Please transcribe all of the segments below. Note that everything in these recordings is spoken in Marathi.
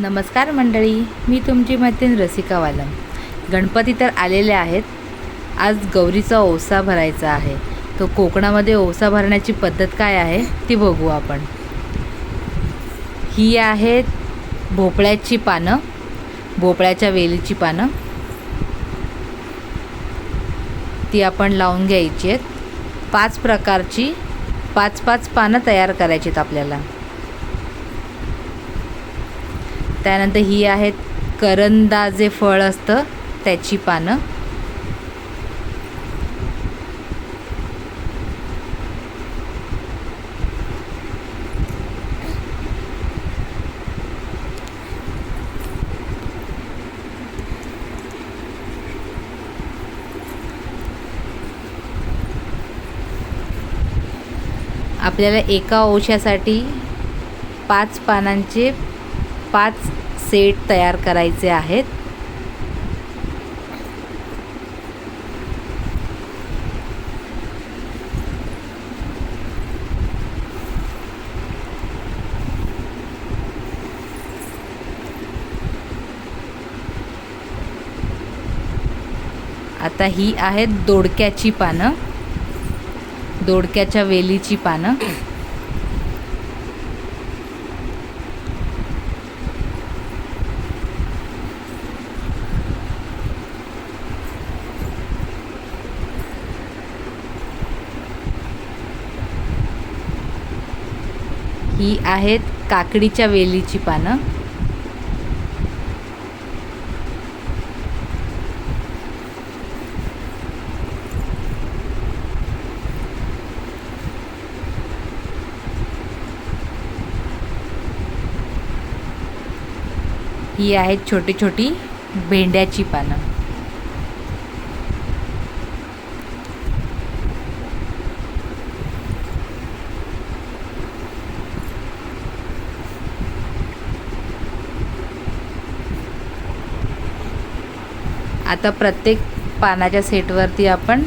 नमस्कार मंडळी, मी तुमची मैत्रीण रसिका वालम। गणपती तर आलेले आहेत। आज गौरीचा ओसा भरायचा आहे। तो कोकणामध्ये ओसा भरण्याची पद्धत काय आहे ती बघू आपण। ही आहेत भोपळ्याची पानं, भोपळ्याच्या वेलीची पानं। ती आपण लावून घ्यायची आहेत। 5 प्रकारची 5 पानं तयार करायची आहेत आपल्याला। त्यानंतर ही आहेत करंदा जे फळ असतं त्याची पानं। आपल्याला एका ओशासाठी 5 पानांचे 5 सेट तयार करायचे आहेत। आता ही आहेत दोडक्याची पानं, दोडक्याच्या वेलीची पानं। ही आहेत काकडीच्या वेलीची पानं। ही आहेत छोटी छोटी भेंड्याची पानं। आता प्रत्येक पानाच्या सेटवरती आपण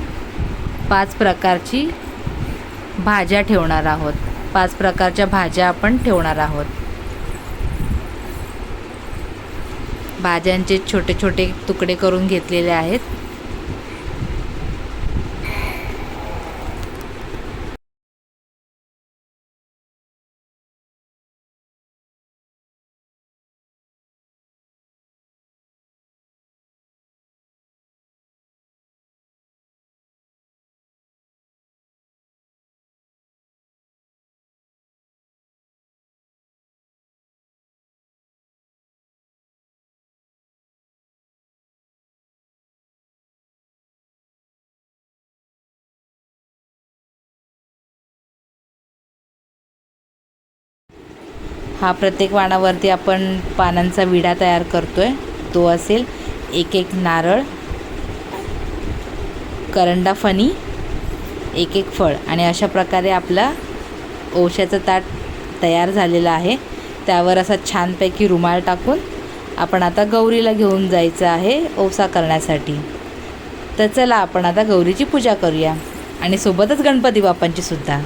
5 प्रकारची भाज्या ठेवणार आहोत। 5 प्रकारच्या भाज्या आपण ठेवणार आहोत। भाज्यांचे छोटे छोटे तुकडे करून घेतलेले आहेत। हा प्रत्येक वाणावरती आपण पानांचा विडा तयार करतोय। तो असेल एक नारळ, करंडा फणी, एक फळ आणि अशा प्रकारे आपला ओशाचं ताट तयार झालेलं आहे। त्यावर असा छानपैकी रुमाल टाकून आपण आता गौरीला घेऊन जायचं आहे ओसा करण्यासाठी। तर चला आपण आता गौरीची पूजा करूया आणि सोबतच गणपती बाप्पांची सुद्धा।